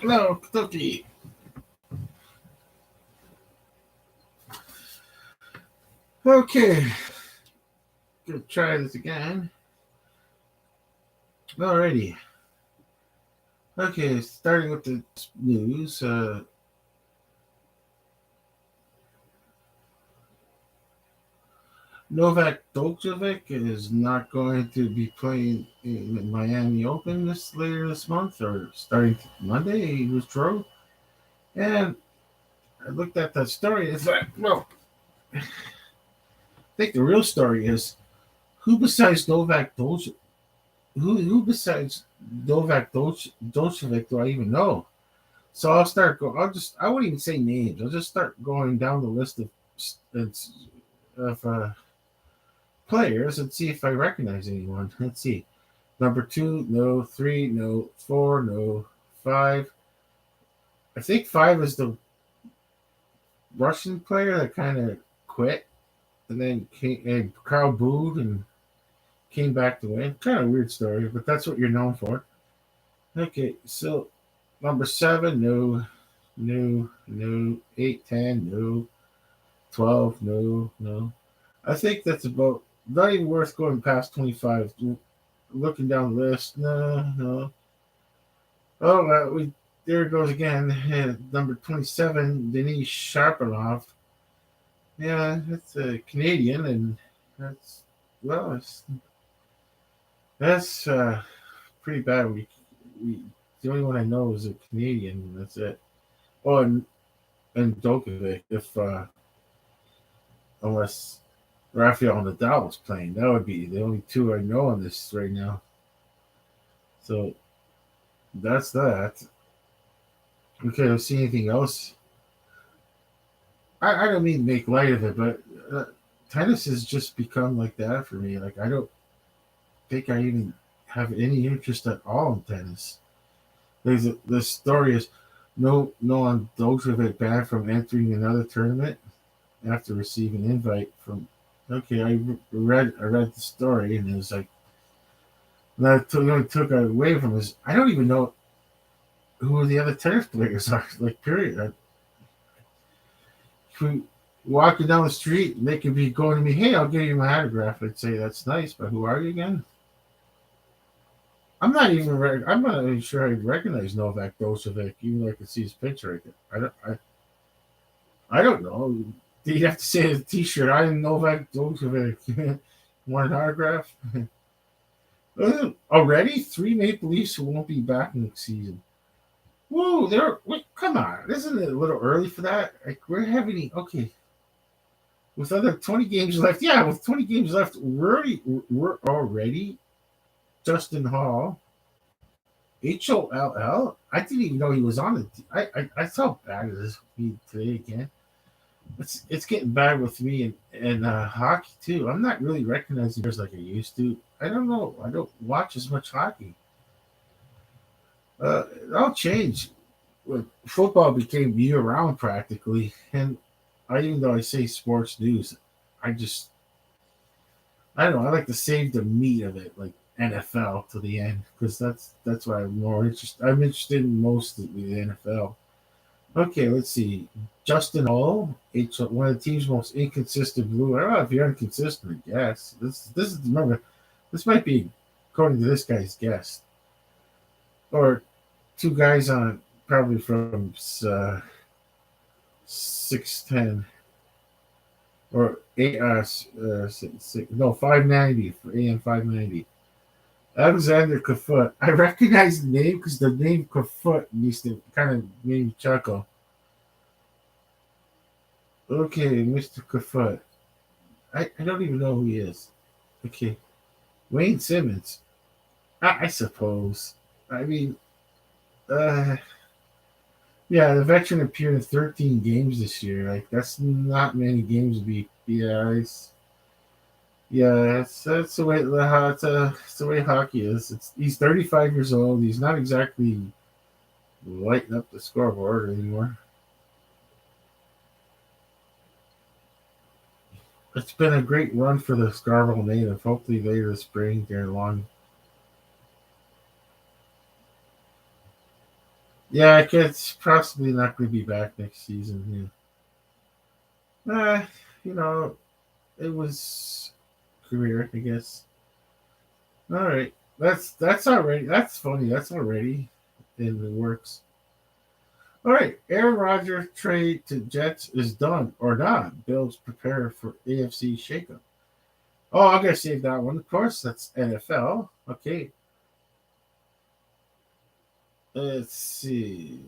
No, Kentucky. Okay, gonna try this again. Alrighty. Okay, starting with the news. Novak Djokovic is not going to be playing in the Miami Open later this month or starting Monday. He withdrew, and I looked at that story. It's like, well, I think the real story is who besides Novak Djokovic, who besides Djokovic do I even know? So I'll start go. I won't even say names. I'll just start going down the list of players and see if I recognize anyone. Let's see. Number two, no. Three, no. Four, no. Five. I think five is the Russian player that kind of quit and then came and crowd booed and came back to win. Kind of weird story, but that's what you're known for. Okay, so number seven, no. No, no. Eight, 10, no. 12, no, no. I think that's about not even worth going past 25. Looking down the list, no, no. Oh, we there it goes again. Number 27, Denis Sharpanov. Yeah, that's a Canadian, and that's well, that's pretty bad. We the only one I know is a Canadian. That's it. Oh, and Djokovic. If unless Rafael Nadal was playing, that would be the only two I know on this right now. So that's that. Okay, let's see anything else. I don't mean to make light of it, but tennis has just become like that for me. Like I don't think I even have any interest at all in tennis. The story is Noam Djokovic banned from entering another tournament after receiving an invite from. Okay, I read the story and it was like that took away from his. I don't even know who the other tennis players are. Like period. If we walking down the street, and they could be going to me, "Hey, I'll give you my autograph." I'd say that's nice, but who are you again? I'm not even sure I recognize Novak Djokovic, even though I could see his picture right there. I don't know. Do you have to say a T-shirt? I am Novak Djokovic. Want an autograph? Already, three Maple Leafs who won't be back next season. Whoa, wait, come on! Isn't it a little early for that? Like we're having okay with other 20 games left. Yeah, with 20 games left, we're already Justin Hall, HOLL. I didn't even know he was on it. I felt bad as this today again. It's getting bad with me and hockey too. I'm not really recognizing players like I used to. I don't know. I don't watch as much hockey. It all changed when football became year round practically. And even though I say sports news, I just I don't know. I like to save the meat of it, like NFL, to the end because that's why I'm more interested. I'm interested in most of the NFL. Okay, let's see. Justin Hall, one of the team's most inconsistent blue. I don't know if you're inconsistent, I guess. This is remember, this might be according to this guy's guess, or two guys on probably from 610 or eight no 590 for AM 590. Alexander Kafut. I recognize the name because the name Kafut used to kind of make me chuckle. Okay, Mr. Kafut. I don't even know who he is. Okay. Wayne Simmons. I suppose. I mean, uh, yeah, the veteran appeared in 13 games this year. Like, that's not many games to be. Yeah, that's the way it's the way hockey is. He's 35 years old. He's not exactly lighting up the scoreboard anymore. It's been a great run for the Scarborough native. Hopefully later this spring they're long. Yeah, it's possibly not going to be back next season. Yeah. You know, it was career, I guess. All right, that's already that's funny. That's already in the works. All right, Aaron Rodgers trade to Jets is done or not. Bills prepare for AFC shakeup. Oh, I'm gonna save that one. Of course, that's NFL. Okay, let's see.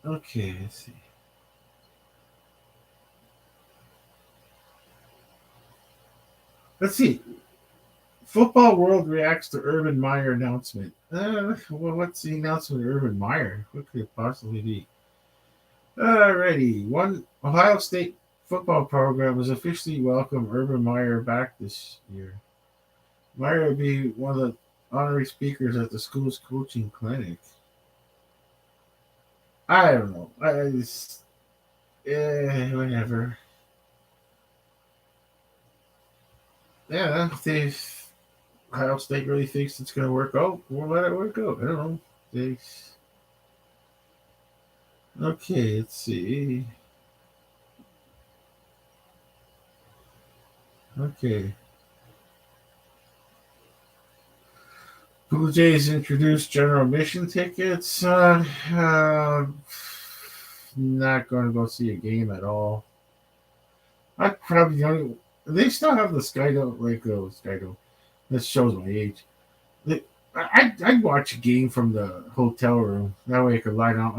Okay, let's see. Let's see. Football World reacts to Urban Meyer announcement. Well, what's the announcement of Urban Meyer? What could it possibly be? Alrighty. One Ohio State football program has officially welcomed Urban Meyer back this year. Meyer will be one of the honorary speakers at the school's coaching clinic. I don't know. I just, whatever. Yeah, if Ohio State really thinks it's going to work out, we'll let it work out. I don't know. They, okay, let's see. Okay. Blue Jays introduced general admission tickets. Not going to go see a game at all. I probably don't. They still have the Skydome, like Skydome. This shows my age. I'd watch a game from the hotel room. That way I could lie down.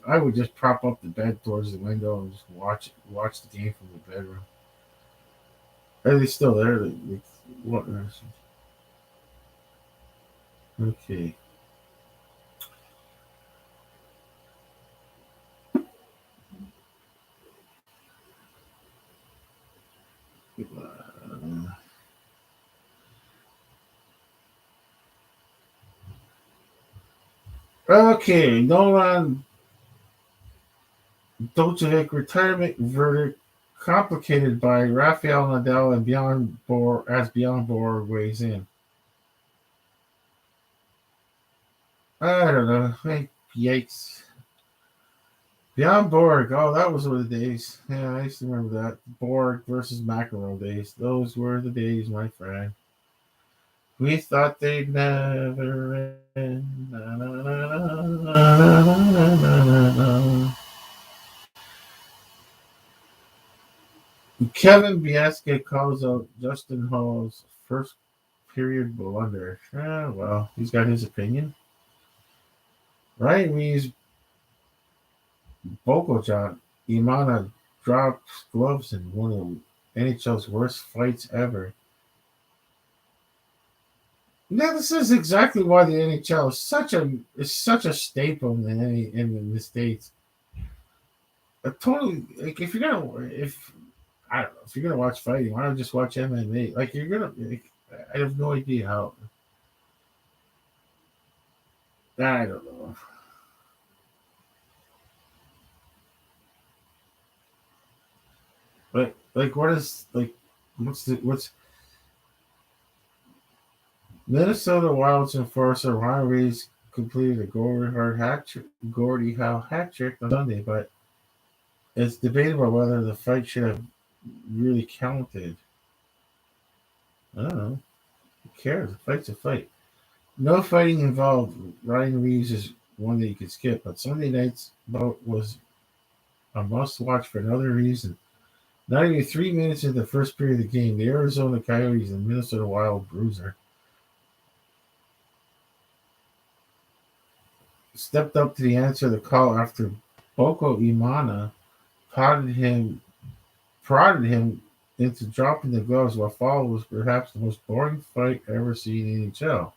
I would just prop up the bed towards the window and just watch the game from the bedroom. Are they still there? What? Okay. Uh, okay. Nolan Djokovic retirement verdict complicated by Rafael Nadal and Bjorn Borg weighs in. I don't know. Hey, yikes. Bjorn Borg. Oh, that was one of the days. Yeah, I used to remember that. Borg versus McEnroe days. Those were the days, my friend. We thought they'd never end. Na, na, na, na, na, na, na. Kevin Biasca calls out Justin Hall's first period blunder. Well, he's got his opinion. Ryan Reeves, Bogojan, Imana drops gloves in one of NHL's worst fights ever. Now, this is exactly why the NHL is such a staple in the states. A totally like if I don't know if you're gonna watch fighting, why not just watch MMA? Like you're gonna like, I have no idea how. I don't know. Like what is like what's Minnesota Wild's enforcer Ryan Reeves completed a Gordie Howe hat trick on Sunday, but it's debatable whether the fight should have really counted. I don't know. Who cares? A fight's a fight. No fighting involved. Ryan Reeves is one that you could skip, but Sunday night's bout was a must watch for another reason. Not even 3 minutes into the first period of the game, the Arizona Coyotes and Minnesota Wild bruiser stepped up to the answer of the call after Boko Imana prodded him prodded him into dropping the gloves while followed was perhaps the most boring fight ever seen in NHL.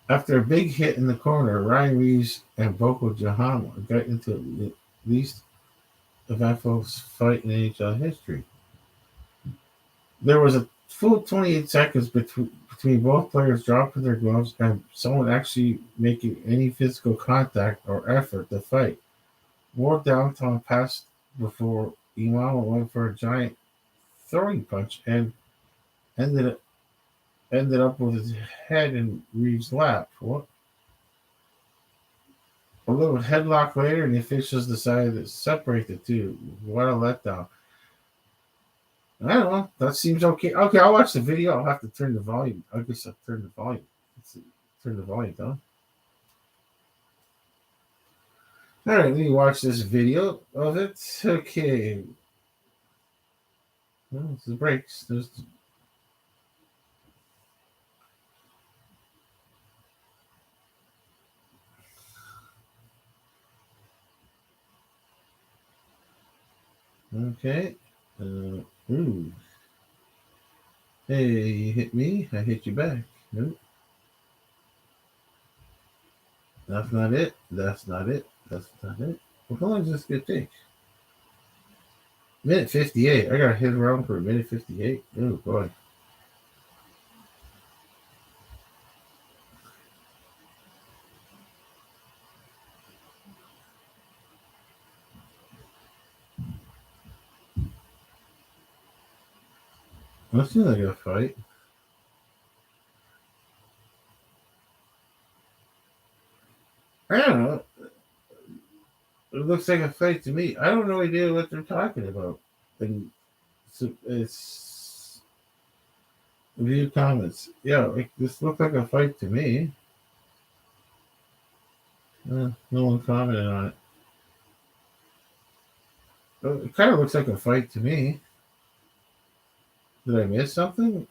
After a big hit in the corner, Ryan Reeves and Boko Jahama got into the least eventful fight in NHL history. There was a full 28 seconds between both players dropping their gloves and someone actually making any physical contact or effort to fight. More downtown passed before Imama went for a giant throwing punch and ended ended up with his head in Reeves' lap. What? A little headlock later, and the officials decided to separate the two. What a letdown. I don't know. That seems okay. Okay, I'll watch the video. I'll have to turn the volume. I guess I'll turn the volume. Let's see. Turn the volume down. All right, let me watch this video of it. Okay. Well, this is breaks. There's okay. Ooh. Hey, you hit me. I hit you back. Nope. That's not it. That's not it. That's not it. Well, how long is this going to take? Minute 58. I got to hit around for a minute 58. Oh, boy. That seems like a fight. I don't know. It looks like a fight to me. I don't know idea what they're talking about. And so it's view comments. Yeah, like, this looked like a fight to me. No one commented on it. It kind of looks like a fight to me. Did I miss something?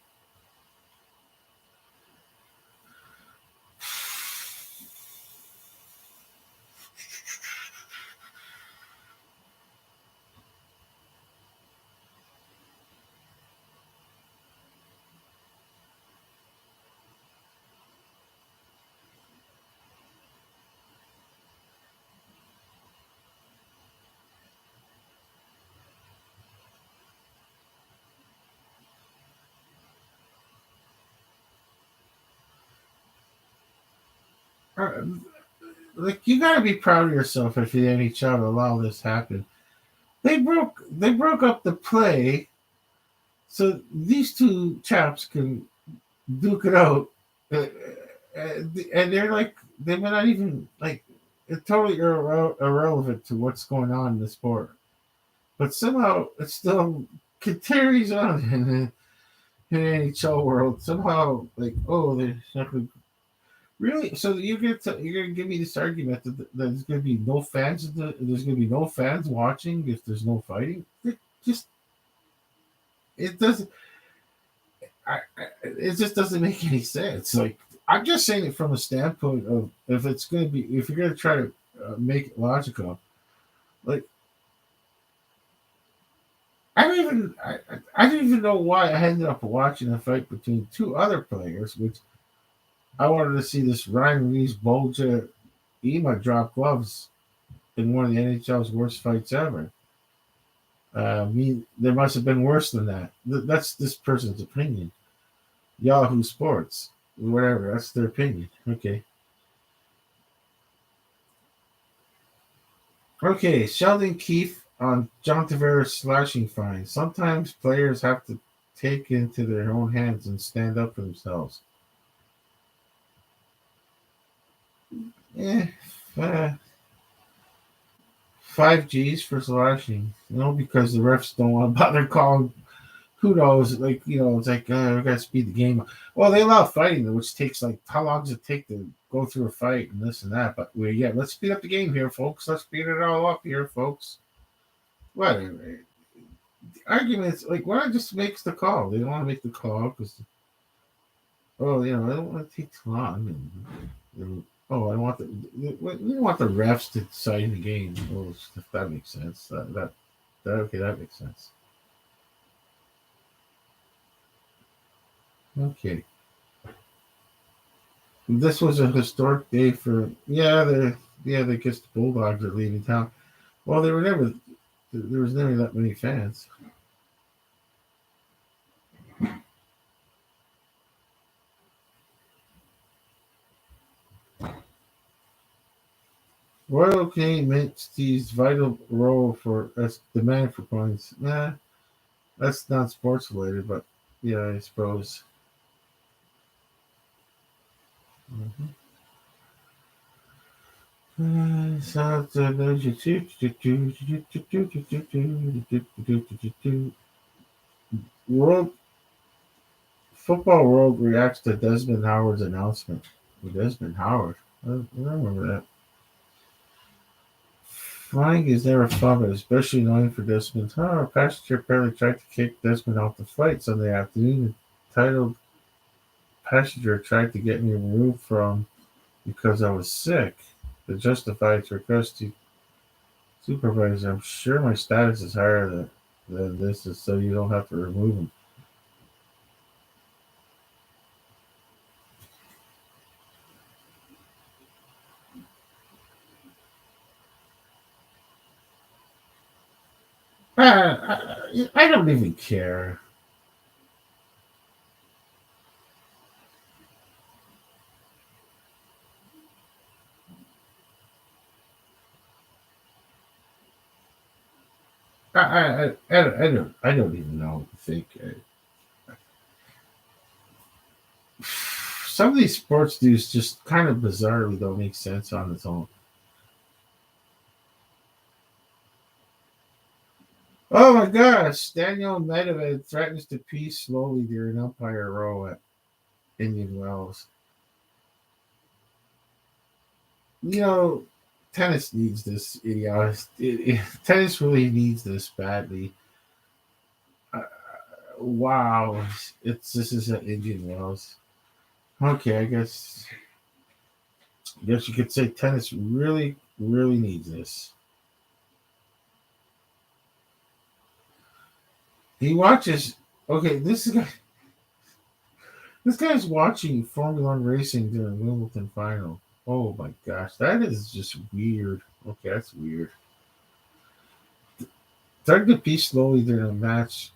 Uh, Like, you gotta be proud of yourself if the NHL to allow this happen. They broke up the play so these two chaps can duke it out, uh, and they're like they're not even like it's totally irrelevant to what's going on in the sport. But somehow it still carries on in the NHL world. Somehow, like, oh, they're not gonna, really. So you're gonna give me this argument that there's gonna be no fans. There's gonna be no fans watching if there's no fighting. Just it doesn't. It just doesn't make any sense. Like, I'm just saying it from a standpoint of if it's going to be if you're going to try to make it logical. Like, I don't even know why I ended up watching a fight between two other players, which I wanted to see this Ryan Reeves Bolger Ema drop gloves in one of the NHL's worst fights ever. There must have been worse than that. That's this person's opinion. Yahoo Sports, whatever. That's their opinion. Okay. Okay. Sheldon Keefe on John Tavares slashing fine. Sometimes players have to take into their own hands and stand up for themselves. Eh, uh, 5 Gs for slashing. Because the refs don't want to bother calling. Who knows? Like, it's like, we got to speed the game up. Well, they allow fighting, which takes, like, how long does it take to go through a fight and this and that? But, let's speed up the game here, folks. Let's speed it all up here, folks. Whatever. Arguments, like, why not just makes the call? They don't want to make the call because, I don't want to take too long. I want we don't want the refs to decide the game. Oh, if that makes sense. Okay, that makes sense. Okay. This was a historic day for I guess the Bulldogs are leaving town. Well, there was never that many fans. Royal Canadian Mint sees vital role for as demand for coins. Nah, that's not sports related, but yeah, I suppose. World Football World reacts to Desmond Howard's announcement. Desmond Howard. I remember that. Flying is never fun, but especially annoying for Desmond. A passenger apparently tried to kick Desmond off the flight Sunday afternoon. The titled passenger tried to get me removed from because I was sick. To justify its request to supervisor, I'm sure my status is higher than this, is so you don't have to remove him. I don't even care. I don't even know. I think some of these sports news just kind of bizarrely don't make sense on its own. Oh my gosh, Daniel Medvedev threatens to pee slowly during umpire row at Indian Wells. You know, tennis needs this idiotic. Tennis really needs this badly. Uh, wow, it's this is at Indian Wells. Okay, I guess you could say tennis really, really needs this. He watches. Okay, this guy's watching Formula One racing during Wimbledon final. Oh my gosh, that is just weird. Okay, that's weird. Started to pee slowly during a match.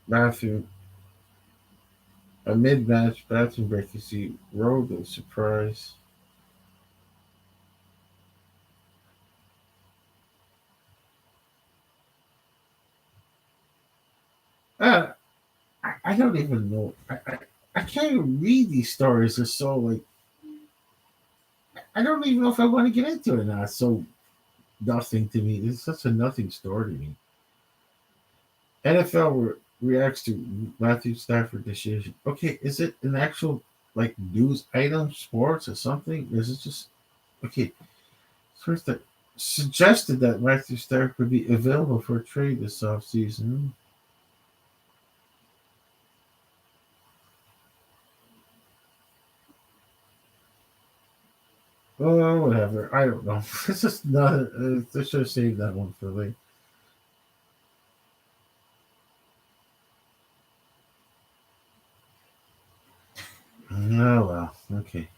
Bathroom, a mid-match bathroom break. You see, Road of surprise. Uh, I don't even know. I can't even read these stories. They're so like I don't even know if I want to get into it or not. So nothing to me. It's such a nothing story to me. NFL reacts to Matthew Stafford decision. Okay, is it an actual like news item, sports, or something? Or is it just okay? First, that suggested that Matthew Stafford would be available for a trade this offseason. Oh, whatever. I don't know. It's just not. I should have saved that one for later. Oh well. Okay.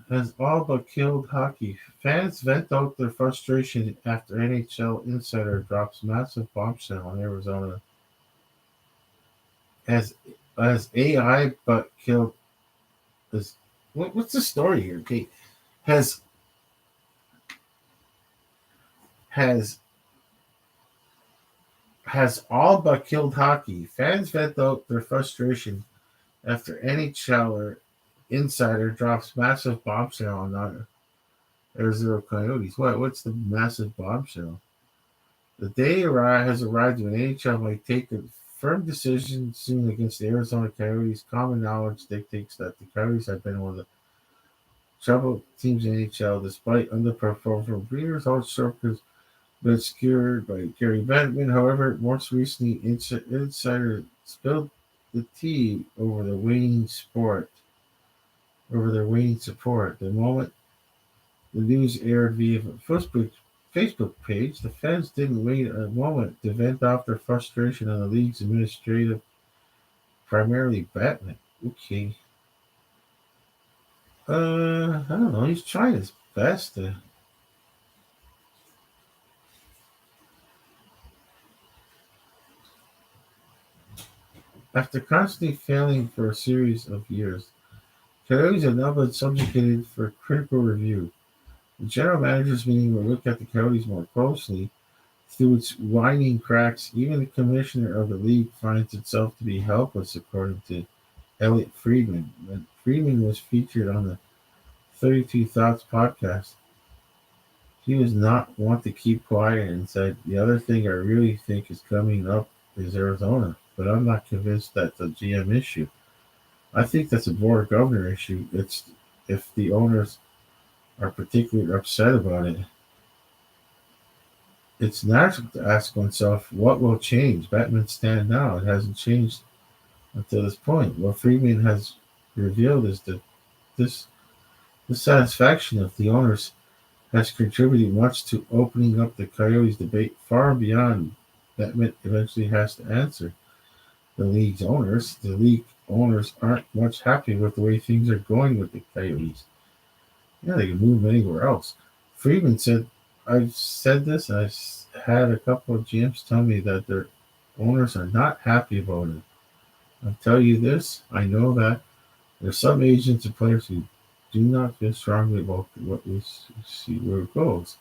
As all but killed hockey, fans vent out their frustration after NHL insider drops massive bombshell on Arizona. As AI but killed is what's the story here? Okay, has has has all but killed hockey. Fans vent out their frustration after NHL insider drops massive bombshell on the Arizona Coyotes. What's the massive bombshell? The day has arrived when NHL might take a firm decision soon against the Arizona Coyotes. Common knowledge dictates that the Coyotes have been one of the trouble teams in NHL despite underperforming from Breeders' All Circus been obscured by Gary Bettman. However, most recently, Insider spilled the tea over their waning support. The moment the news aired via Facebook page, the fans didn't wait a moment to vent off their frustration on the league's administrative, primarily Bettman. Okay. I don't know. He's trying his best to. After constantly failing for a series of years, Coyotes have now been subjected for critical review. The general managers meeting will look at the Coyotes more closely through its winding cracks. Even the commissioner of the league finds itself to be helpless, according to Elliot Friedman. When Friedman was featured on the 32 Thoughts podcast, he was not one to keep quiet and said, "The other thing I really think is coming up is Arizona, but I'm not convinced that's a GM issue. I think that's a board of governor issue. It's if the owners are particularly upset about it. It's natural to ask oneself, what will change? Batman's stand now. It hasn't changed until this point. What Friedman has revealed is that this dissatisfaction of the owners has contributed much to opening up the Coyotes debate far beyond Batman eventually has to answer the league's owners. The league owners aren't much happy with the way things are going with the Coyotes. Yeah, they can move anywhere else." Friedman said, "I've said this, and I've had a couple of GMs tell me that their owners are not happy about it. I'll tell you this, I know that there's some agents and players who do not feel strongly about what we see where it goes.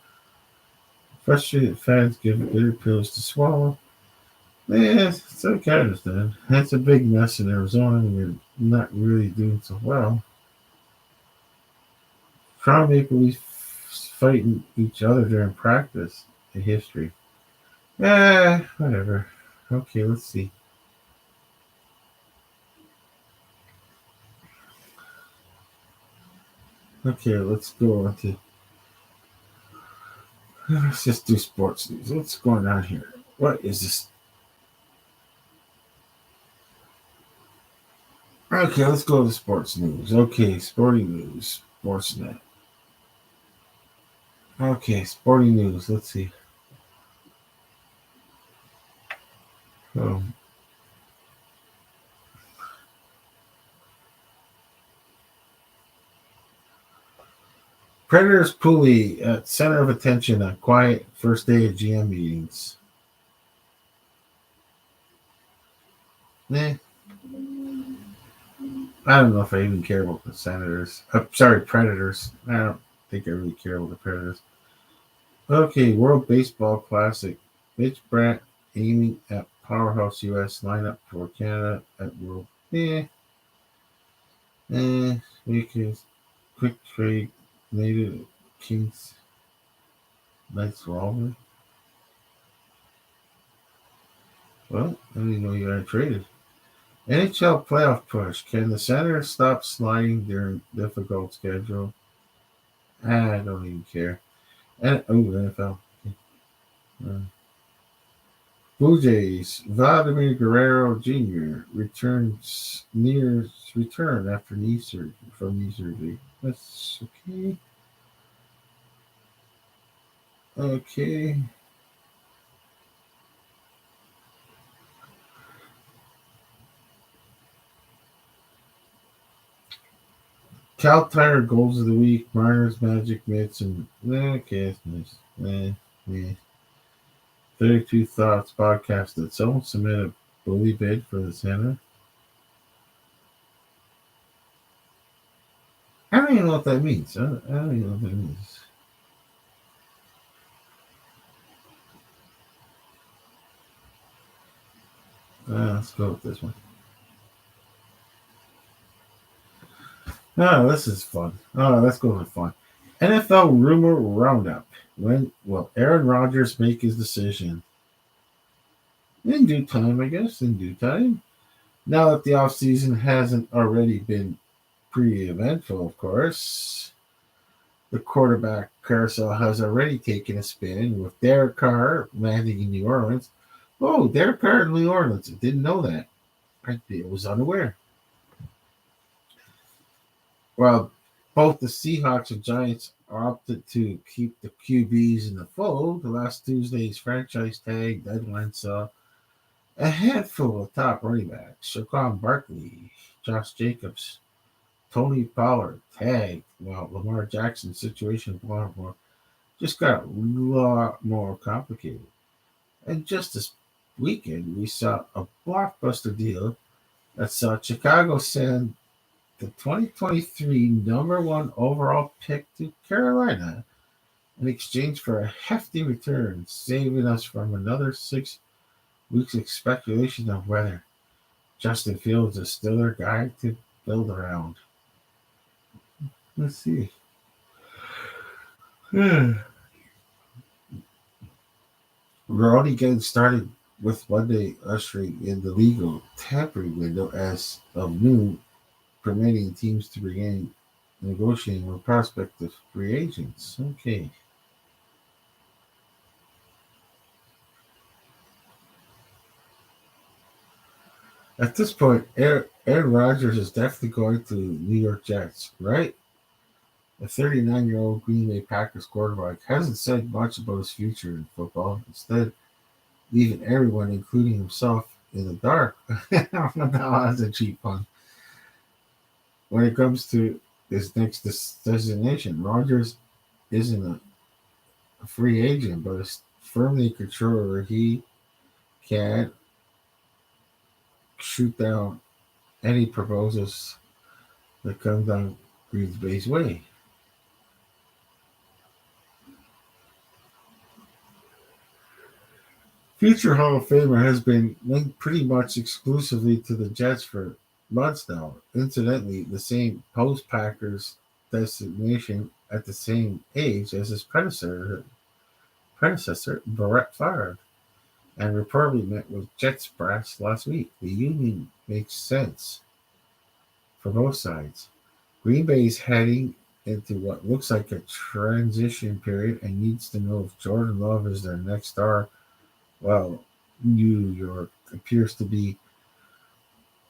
Frustrated fans give bitter pills to swallow. Yeah, so I understand. That's a big mess in Arizona, and we're not really doing so well. Toronto Maple Leafs fighting each other during practice. A history. Whatever. Okay, let's see. Okay, let's go on to. Let's just do sports news. What's going on here? What is this? Okay, let's go to sports news. Okay, sporting news. Sportsnet. Okay, sporting news. Let's see. Oh, Predators Pulley at center of attention on quiet first day of GM meetings. Eh, I don't know if I even care about the Senators. Sorry, Predators. I don't think I really care about the Predators. Okay, World Baseball Classic. Mitch Brandt aiming at Powerhouse US lineup for Canada at World. Because quick trade native Kings. Nice Robert. Well, I didn't know you got traded. NHL playoff push. Can the Senators stop sliding their difficult schedule? I don't even care. And NFL. Uh, Blue Jays. Vladimir Guerrero Jr. return after knee surgery. That's okay. Okay. Cal Tire goals of the week. Mariners, Magic, Mets, and okay, that's nice. Yeah. 32 Thoughts podcast. Did someone submit a bully bid for the center? I don't even know what that means. I don't even know what that means. Let's go with this one. Oh, this is fun. Oh, let's go with fun. NFL rumor roundup. When will Aaron Rodgers make his decision? In due time, I guess. In due time. Now that the offseason hasn't already been pretty eventful, of course. The quarterback carousel has already taken a spin with Derek Carr landing in New Orleans. Oh, Derek Carr in New Orleans. I didn't know that. I was unaware. Well, both the Seahawks and Giants opted to keep the QBs in the fold. The last Tuesday's franchise tag deadline saw a handful of top running backs: Saquon Barkley, Josh Jacobs, Tony Pollard tagged, while Lamar Jackson's situation in Baltimore just got a lot more complicated. And just this weekend, we saw a blockbuster deal that saw Chicago send the 2023 number one overall pick to Carolina in exchange for a hefty return, saving us from another 6 weeks of speculation of whether Justin Fields is still their guy to build around. Let's see. We're only getting started with Monday ushering in the legal tampering window as of noon, permitting teams to begin negotiating with prospective free agents. Okay. At this point, Aaron Rodgers is definitely going to New York Jets, right? The 39-year-old Green Bay Packers quarterback hasn't said much about his future in football, instead leaving everyone, including himself, in the dark. Now that's a cheap one. When it comes to his next destination, Rodgers isn't a free agent, but is firmly in control where he can shoot down any proposals that come down Green Bay's way. Future Hall of Famer has been linked pretty much exclusively to the Jets for months now. Incidentally, the same post Packers designation at the same age as his predecessor Brett Favre, and reportedly met with Jets brass last week. The union makes sense for both sides. Green Bay is heading into what looks like a transition period and needs to know if Jordan Love is their next star. Well, New York appears to be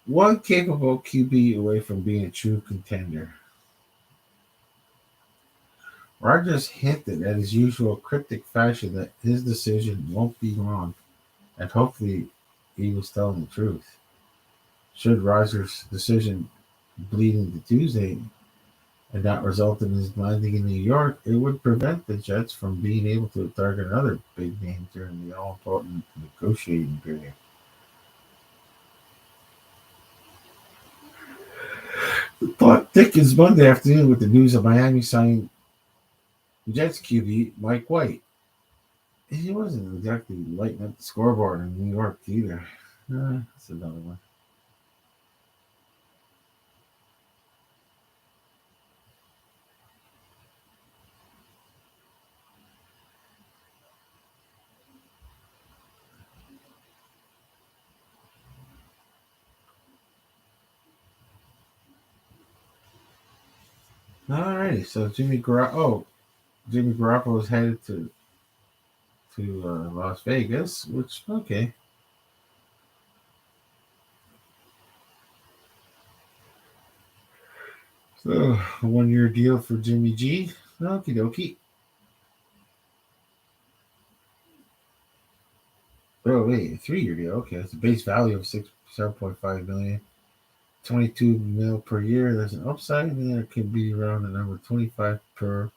one capable QB away from being a true contender. Rodgers hinted in his usual cryptic fashion that his decision won't be long, and hopefully he was telling the truth. Should Rodgers' decision bleed into Tuesday and not result in his landing in New York, it would prevent the Jets from being able to target another big name during the all-important negotiating period. The plot thickens Monday afternoon with the news of Miami signing Jets QB Mike White. He wasn't exactly lighting up the scoreboard in New York either. That's another one. Alrighty, so Jimmy Garoppolo is headed to Las Vegas, which okay. So 1 year deal for Jimmy G. Okie dokie. Oh wait, a 3 year deal. Okay, it's a base value of 7.5 million. 22 mil per year. There's an upside, and there could be around the number 25 per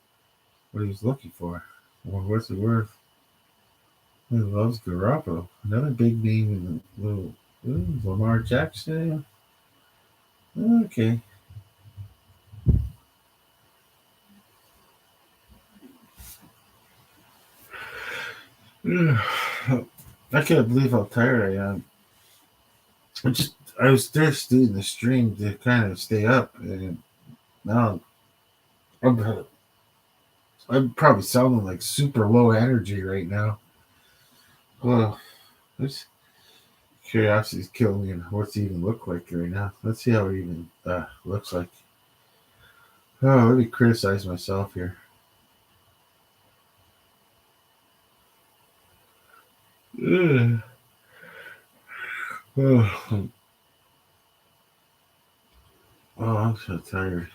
what he was looking for. Or what's it worth? He loves Garoppolo. Another big name in the little Lamar Jackson. Okay. I can't believe how tired I am. I was thirsty in the stream to kind of stay up, and now I'm I'm probably sounding like super low energy right now. Well, this curiosity is killing me. And what's it even look like right now? Let's see how it even looks like. Oh, let me criticize myself here. Ugh. Oh, I'm so tired.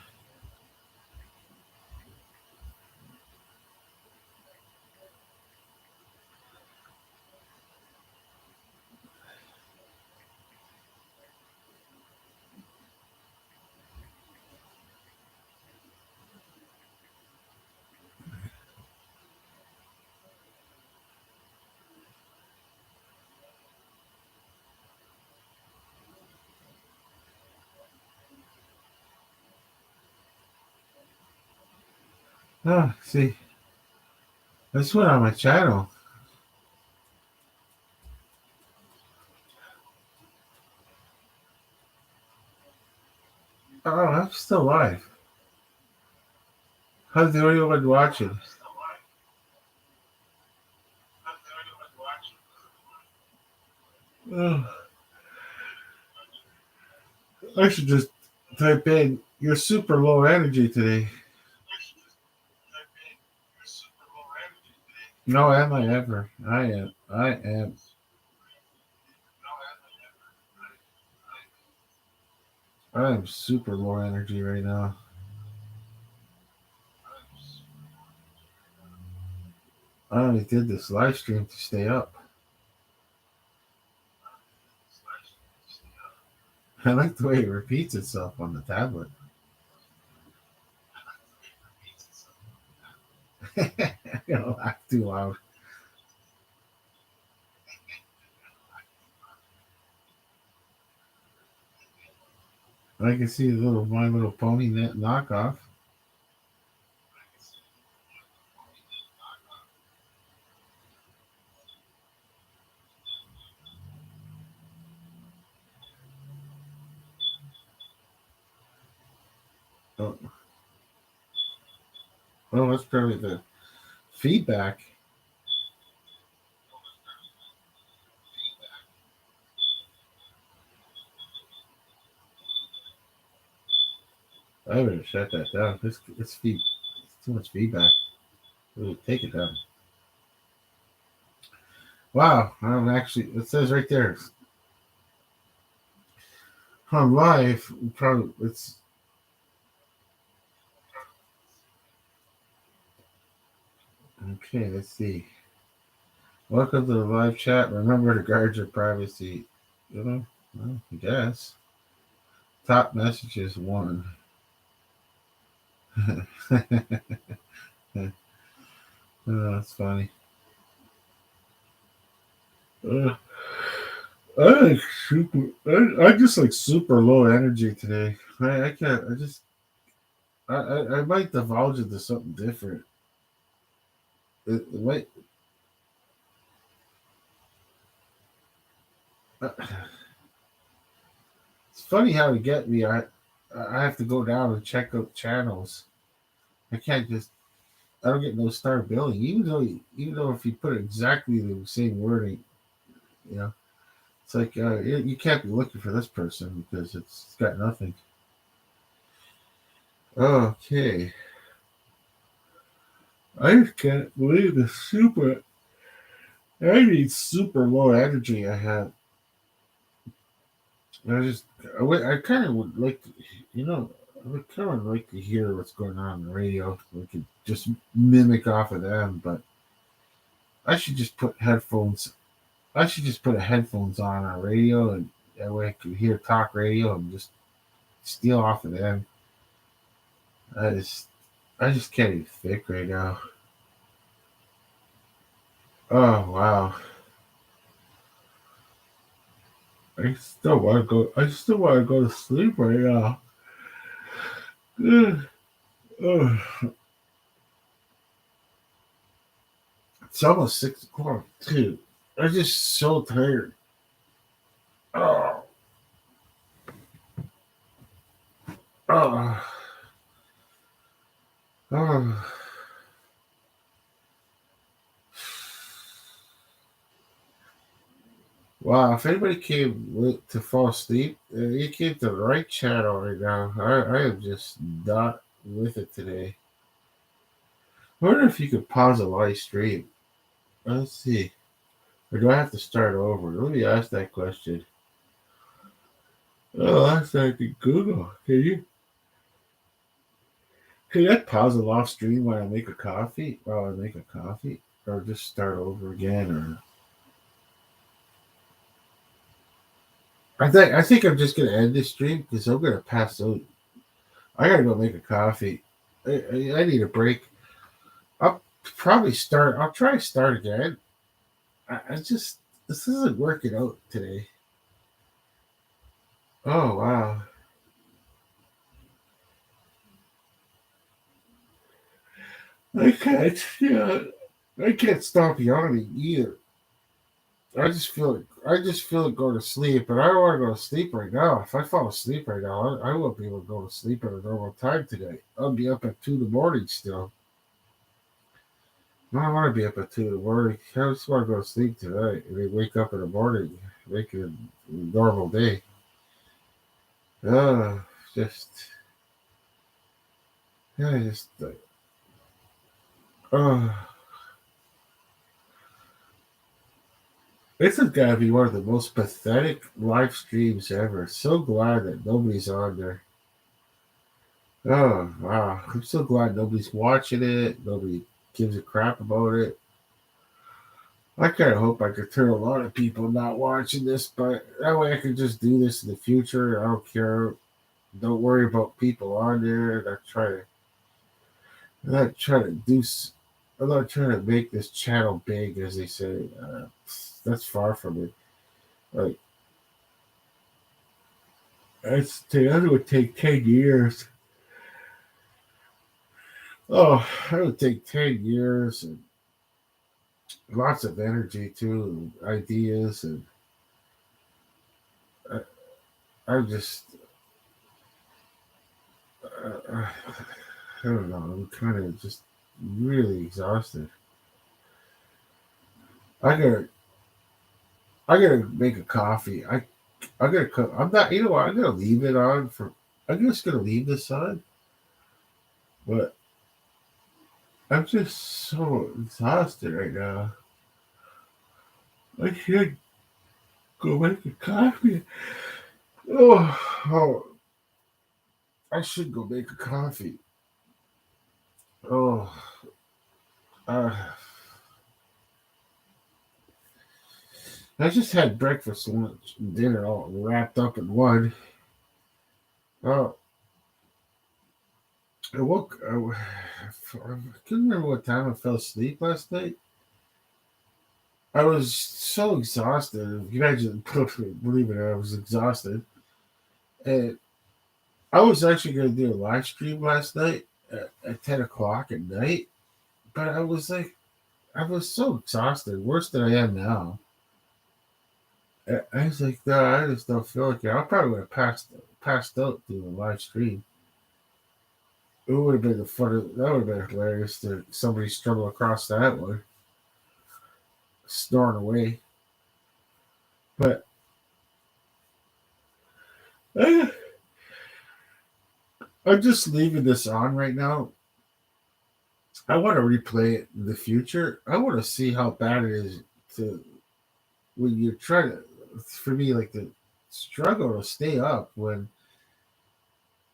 Oh, see, this went on my channel. Oh, I'm still live. How's anyone watching? Oh, I should just type in, "You're super low energy today." No, am I ever? I am. I am. I am super low energy right now. I only did this live stream to stay up. I like the way it repeats itself on the tablet. I don't laugh too loud. I can see the little My Little Pony net knockoff. Oh, oh, that's probably the feedback. I better shut that down. It's too much feedback. Ooh, take it down. Wow, I'm actually. It says right there on live. Probably it's okay. Let's see. Welcome to the live chat. Remember to guard your privacy. You know, well, I guess. Top messages one. Oh, that's funny. Uh, I like super. I just like super low energy today. I can't. I just. I might divulge into something different. It might. Uh, it's funny how to get me. I have to go down and check out channels. I can't just. I don't get no star billing, even though if you put exactly the same wording, you know, it's like you can't be looking for this person because it's got nothing. Okay, I just can't believe the super. I need super low energy I have. I just, I kind of would like to, you know, I would kind of like to hear what's going on the radio. We could just mimic off of them, but I should just put headphones. I should just put a headphones on our radio, and that way I could hear talk radio and just steal off of them. I just, I just can't even think right now. Oh wow! I still want to go. I still want to go to sleep right now. Ugh. Ugh. It's almost 6 o'clock too. I'm just so tired. Oh, oh, oh. Wow, if anybody came to fall asleep, you came to the right channel right now. I am just not with it today. I wonder if you could pause a live stream. Let's see. Or do I have to start over? Let me ask that question. Oh, that's like Google. Can I pause the live stream while I make a coffee? While I make a coffee? Or just start over again? Or I think I'm just gonna end this stream because I'm gonna pass out. I gotta go make a coffee. I need a break. I'll probably start. I'll try to start again. I just this isn't working out today. Oh wow! I can't. Yeah, I can't stop yawning either. I just feel like going to sleep, but I don't want to go to sleep right now. If I fall asleep right now, I won't be able to go to sleep at a normal time today. I'll be up at 2 in the morning still. I don't want to be up at 2 in the morning. I just want to go to sleep tonight and then wake up in the morning, make it a normal day. Uh, just, yeah, just, uh, this has got to be one of the most pathetic live streams ever. So glad that nobody's on there. Oh, wow. I'm so glad nobody's watching it. Nobody gives a crap about it. I kind of hope I could turn a lot of people not watching this, but that way I can just do this in the future. I don't care. Don't worry about people on there. I'm not trying to do. I'm not trying to make this channel big, as they say. That's far from it. Like that would take 10 years. Oh, that would take 10 years and lots of energy too, and ideas, and I, I'm just. I don't know. I'm kind of just really exhausted. I gotta, I gotta make a coffee. I gotta cook. I'm not. You know what? I'm gonna leave it on for. I'm just gonna leave this on, but I'm just so exhausted right now. I should go make a coffee. Oh, I should go make a coffee. Oh, uh, I just had breakfast, lunch, and dinner all wrapped up in one. Oh, I woke. I couldn't remember what time I fell asleep last night. I was so exhausted. You imagine, believe it, I was exhausted, and I was actually going to do a live stream last night at 10 o'clock at night, but I was so exhausted, worse than I am now. I was like, no, I just don't feel like it. I probably would have passed out through the live stream. It would have been that would have been hilarious to somebody stumble across that one, snoring away. But eh, I'm just leaving this on right now. I want to replay it in the future. I want to see how bad it is to when you're trying to, for me, like the struggle to stay up when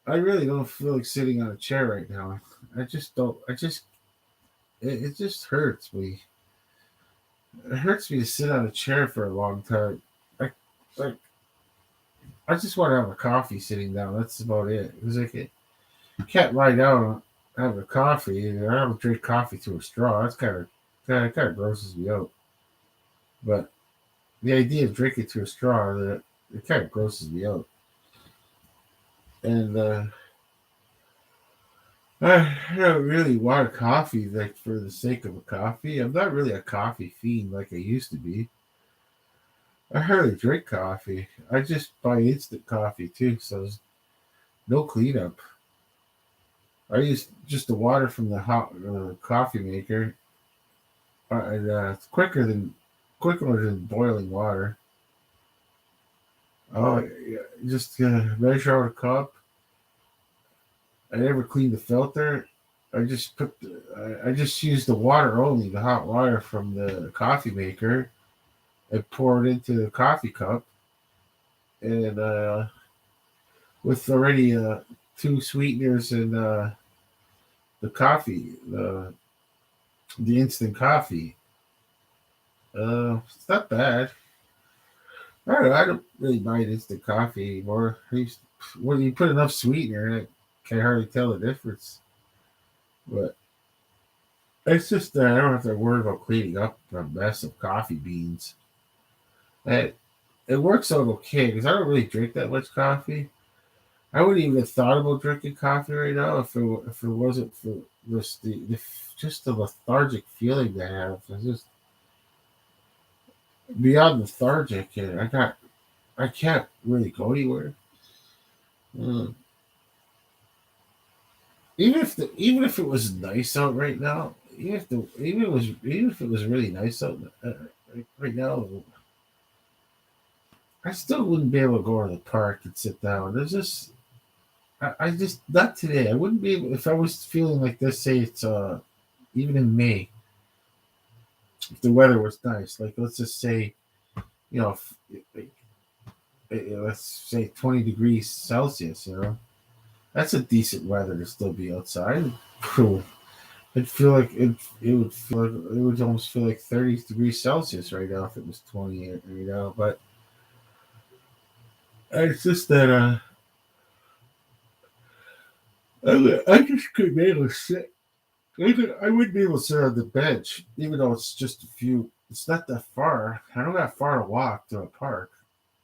I really don't feel like sitting on a chair right now. I just don't. It just hurts me. It hurts me to sit on a chair for a long time. I like I just want to have a coffee sitting down. That's about it. It's like you can't lie down and have a coffee. I don't drink coffee through a straw. That's kind of grosses me out. But the idea of drinking through a straw, that it kind of grosses me out. And I don't really want a coffee like for the sake of a coffee. I'm not really a coffee fiend like I used to be. I hardly drink coffee. I just buy instant coffee too, so there's no cleanup. I use just the water from the hot coffee maker, and it's quicker than boiling water. Oh, yeah, just measure out a cup. I never clean the filter. I just use the water only, the hot water from the coffee maker, and pour it into the coffee cup, and with already two sweeteners and the coffee, the instant coffee. It's not bad. I don't really mind instant coffee anymore. When you put enough sweetener in it, can hardly tell the difference. But it's just that I don't have to worry about cleaning up a mess of coffee beans. And it works out okay because I don't really drink that much coffee. I wouldn't even have thought about drinking coffee right now if it wasn't for just the lethargic feeling I have. It's just beyond lethargic, and I can't really go anywhere. Mm. Even if it was nice out right now, even if it was really nice out right now, I still wouldn't be able to go to the park and sit down. There's just I just not today. I wouldn't be able if I was feeling like this. Say it's even in May, if the weather was nice. Like let's just say you know, let's say 20 degrees Celsius. That's a decent weather to still be outside. It'd feel like it would feel like it would almost feel like 30 degrees Celsius right now if it was 20. But it's just that I just couldn't be able to sit. I wouldn't be able to sit on the bench, even though it's just a few. It's not that far. I don't got far to walk to a park,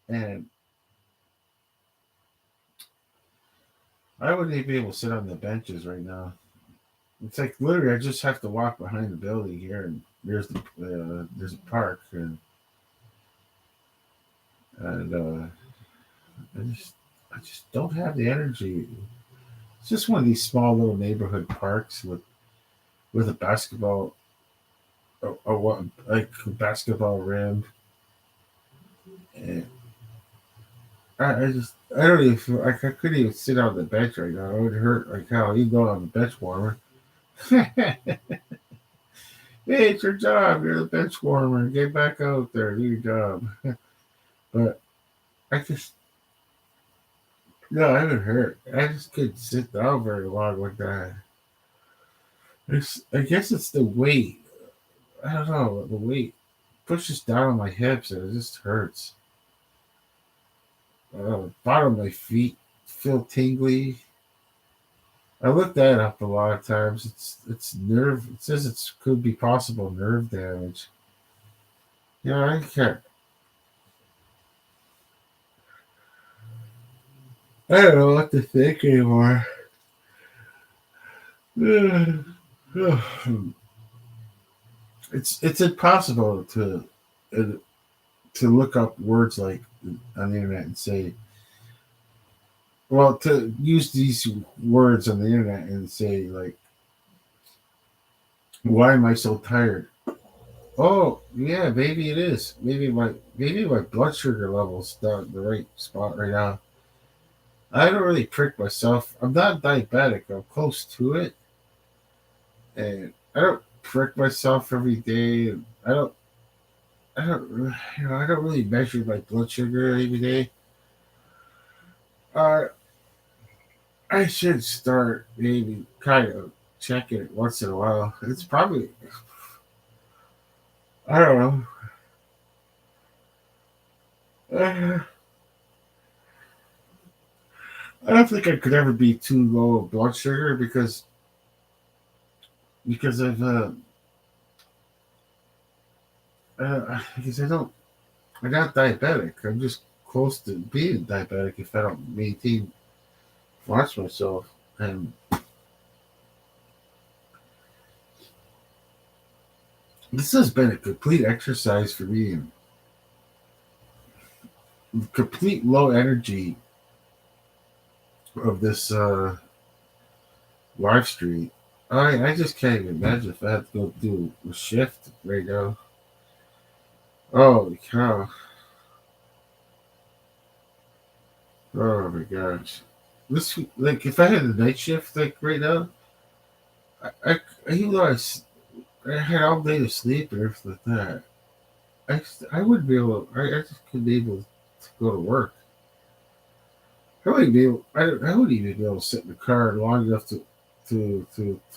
and I wouldn't even be able to sit on the benches right now. It's like literally, I just have to walk behind the building here, and there's a park, and I just don't have the energy. It's just one of these small little neighborhood parks with a basketball or what like a basketball rim, and I don't even feel like I couldn't even sit on the bench right now. It would hurt like hell. You go on the bench warmer. Hey, it's your job. You're the bench warmer. Get back out there. Do your job. But I just no, it would hurt. I just couldn't sit down very long with that. I guess it's the weight. I don't know. The weight pushes down on my hips and it just hurts. Bottom of my feet feel tingly. I looked that up a lot of times. It's nerve. It says it could be possible nerve damage. I can't. I don't know what to think anymore. It's impossible uh, to look up words like on the internet and say, well, to use these words on the internet and say like, why am I so tired? Oh yeah, maybe it is. Maybe my blood sugar levels down the right spot right now. I don't really prick myself. I'm not diabetic. I'm close to it, and I don't prick myself every day. I don't. I don't. I don't really measure my blood sugar every day. Uh, I should start maybe kind of checking it once in a while. It's probably. I don't know. Uh, I don't think I could ever be too low of blood sugar because because I don't. I'm not diabetic. I'm just close to being diabetic if I don't maintain watch myself. And this has been a complete exercise for me and complete low energy of this live stream. I just can't even imagine if I had to go do a shift right now. Holy cow. Oh my gosh. This like if I had a night shift like right now, I even though I had all day to sleep and everything like that. I would be able. I just couldn't be able to go to work. I wouldn't be able. I wouldn't even be able to sit in the car long enough to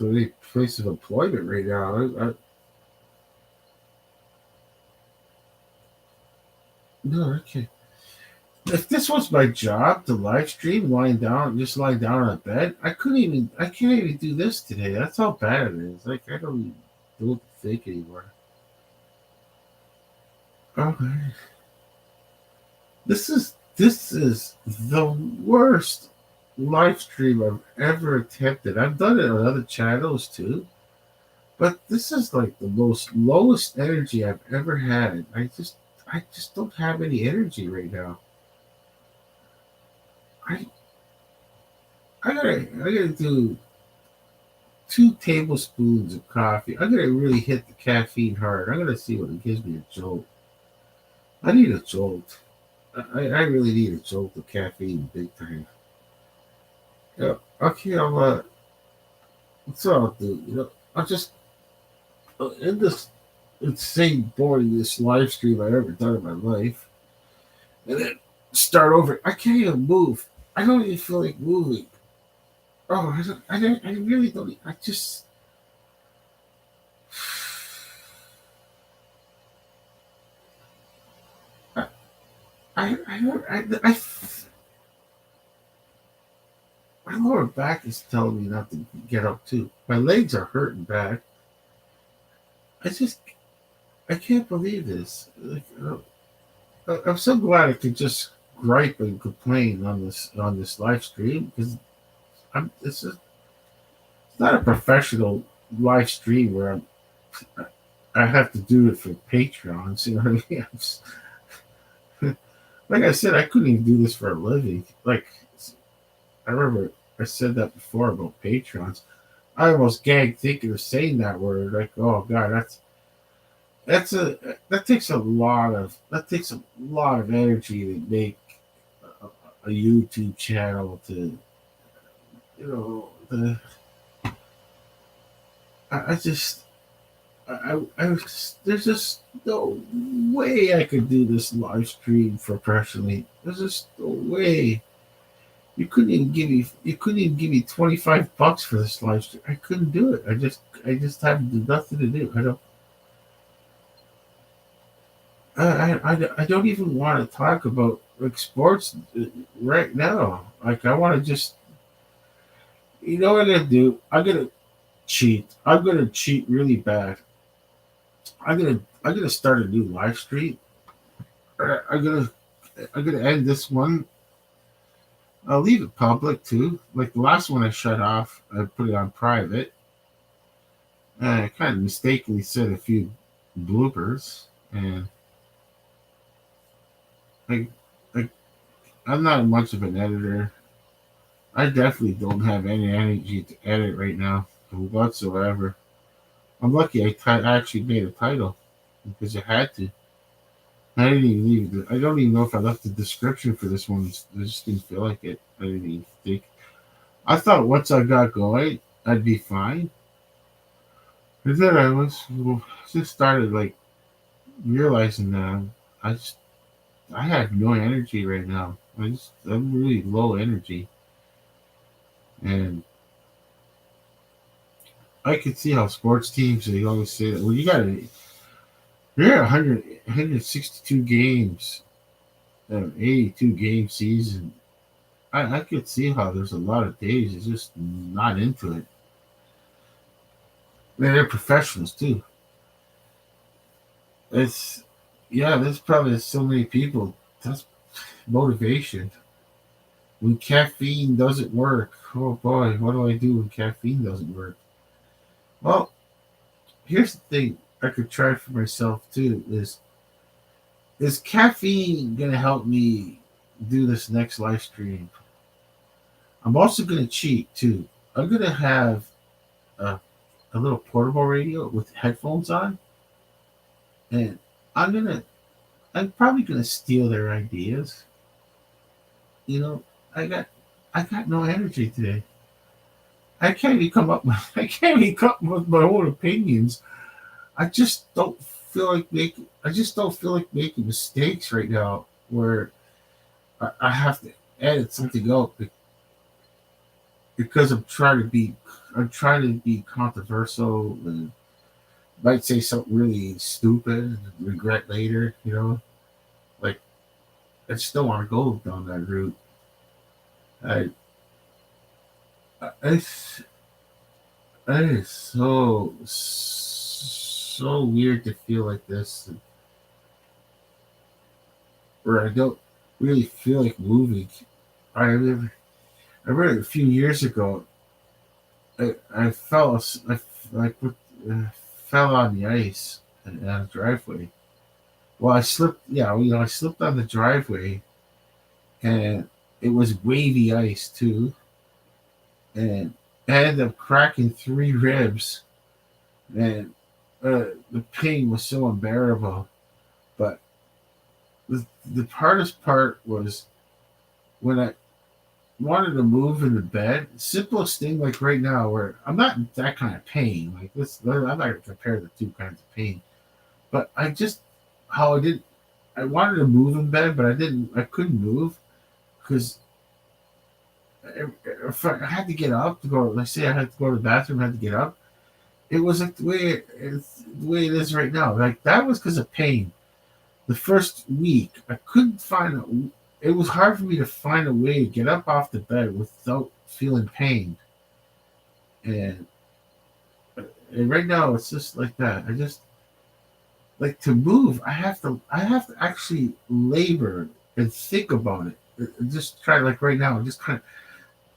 any place of employment right now. No, I can't. If this was my job to live stream lying down on a bed, I couldn't even. I can't even do this today. That's how bad it is. Like I don't even don't think anymore. Oh, man. This is the worst live stream I've ever attempted. I've done it on other channels too, but this is like the most lowest energy I've ever had. I just don't have any energy right now. I I gotta do 2 tablespoons of coffee. I'm gonna really hit the caffeine hard. I'm gonna see what it gives me a jolt. I need a jolt. I really need a jolt of caffeine big time. Yeah. Okay, that's what I'll do. I'll just end this insane boringest live stream I've ever done in my life, and then start over. I can't even move. I don't even feel like moving. Oh, I really don't. I just, I, I, my lower back is telling me not to get up too. My legs are hurting bad. I just, I can't believe this. Like, I'm so glad I could just gripe and complain on this live stream because it's not a professional live stream where I have to do it for Patreons. You know what I mean? Like I said, I couldn't even do this for a living. Like I remember I said that before about Patreons. I almost gagged thinking of saying that word. Like, oh god, that takes a lot of energy to make a YouTube channel to the I just there's just no way I could do this live stream professionally. There's just no way. You couldn't even give me $25 for this live stream. I couldn't do it. I just have nothing to do. I don't even want to talk about like sports right now. Like I want to just what I'm gonna do? I'm gonna cheat. I'm gonna cheat really bad. I'm gonna start a new live stream. Uh, I'm gonna I'm gonna end this one. I'll leave it public too. Like the last one I shut off, I put it on private. And I kind of mistakenly said a few bloopers, and I, I I'm not much of an editor. I definitely don't have any energy to edit right now whatsoever. I'm lucky I actually made a title because I had to. I didn't even leave I don't even know if I left the description for this one. I just didn't feel like it. I didn't even think. I thought once I got going, I'd be fine. And then just started like realizing that I just I have no energy right now. I'm really low energy, and I could see how sports teams they always say that. Well, you're at 162 games, 82 game season. I could see how there's a lot of days it's just not into it. They're professionals too. It's yeah, there's probably so many people. That's motivation. When caffeine doesn't work, oh boy, what do I do when caffeine doesn't work? Well, here's the thing I could try for myself too is caffeine gonna help me do this next live stream? I'm also gonna cheat too. I'm gonna have a, a little portable radio with headphones on, and I'm gonna I'm probably gonna steal their ideas. You know, I got I got no energy today. I can't even come up with my own opinions. I just don't feel like making. I just don't feel like making mistakes right now where I have to edit something out because I'm trying to be controversial and might say something really stupid and regret later. Like I just don't want to go down that route. I, it's it's so weird to feel like this, where I don't really feel like moving. I remember, I remember a few years ago, I fell, I put, fell on the ice on the driveway. Well, I slipped. Yeah, I slipped on the driveway, and it was wavy ice too, and I ended up cracking three ribs, and the pain was so unbearable. But the hardest part was when I wanted to move in the bed. Simplest thing, like right now, where I'm not in that kind of pain. Like this, I'm not gonna compare the two kinds of pain. But I just how I did. I wanted to move in bed, but I didn't. I couldn't move because if I had to get up to go. Let's say I had to go to the bathroom, I had to get up. It was like the way it is right now. Like that was because of pain. The first week, I couldn't find it was hard for me to find a way to get up off the bed without feeling pain. And, and right now, it's just like that. I just like to move. I have to actually labor and think about it. And just try like right now, just kind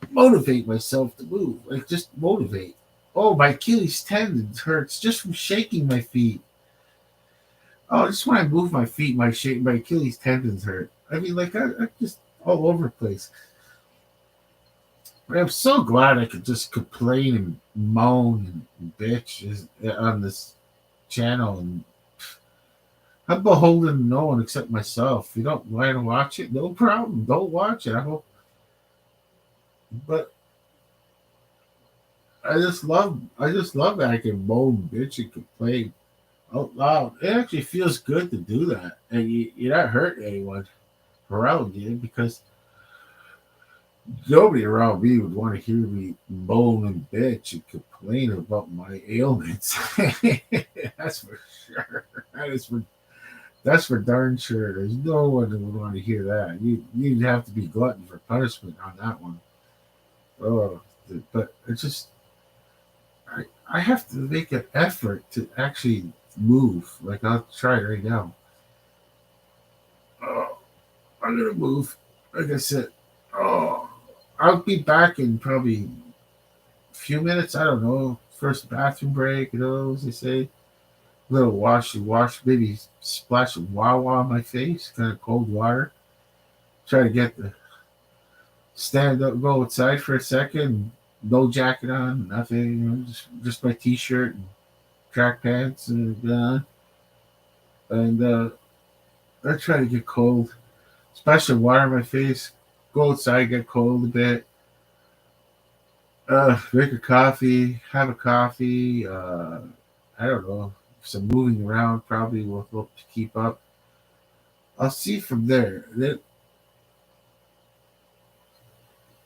of motivate myself to move. Like just motivate. Oh, my Achilles tendon hurts just from shaking my feet. Oh, just when I move my feet, my Achilles tendons hurt. I mean, like I just all over the place. But I'm so glad I could just complain and moan and bitch on this channel, and I'm beholden to no one except myself. If you don't want to watch it, no problem. Don't watch it. I hope, but I just love that I can moan, bitch, and complain out loud. It actually feels good to do that, and you're not hurting anyone around you because nobody around me would want to hear me moan and bitch and complain about my ailments. That's for sure. That's for darn sure. There's no one that would want to hear that. You'd have to be glutton for punishment on that one. Oh, but it's just I have to make an effort to actually move. Like I'll try it right now. Oh, I'm gonna move. Like I said, oh, I'll be back in probably few minutes. I don't know. First bathroom break, as they say. Little wash, maybe splash of Wawa on my face, kind of cold water. Try to get the stand up, go outside for a second. No jacket on, nothing. Just my t-shirt and track pants and I try to get cold. Splash of water on my face. Go outside, get cold a bit. Make a coffee, have a coffee. I don't know. Some moving around probably will help to keep up. I'll see from there. Then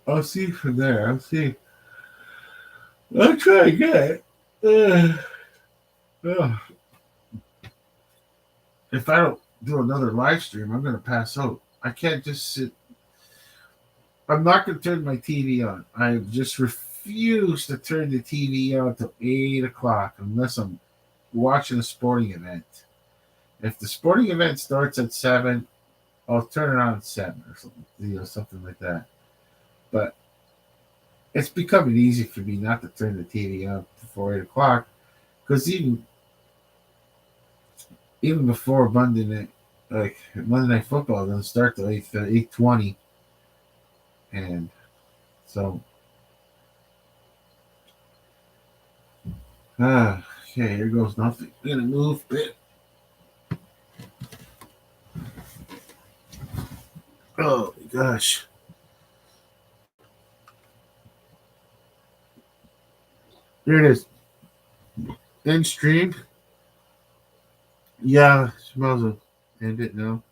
I'll see from there. I'll see. I'll try again. Uh, uh, if I don't do another live stream, I'm gonna pass out. I can't just sit. I'm not gonna turn my TV on. I just refuse to turn the TV on till 8 o'clock unless I'm watching a sporting event. If the sporting event starts at 7, I'll turn it on at 7 or something, something like that. But it's becoming easy for me not to turn the TV on before 8 o'clock because even before Monday Night Football doesn't start till 8:20, and so okay, here goes nothing. I'm gonna move bit. Oh my gosh. Here it is. End stream. Yeah, might as well end it now.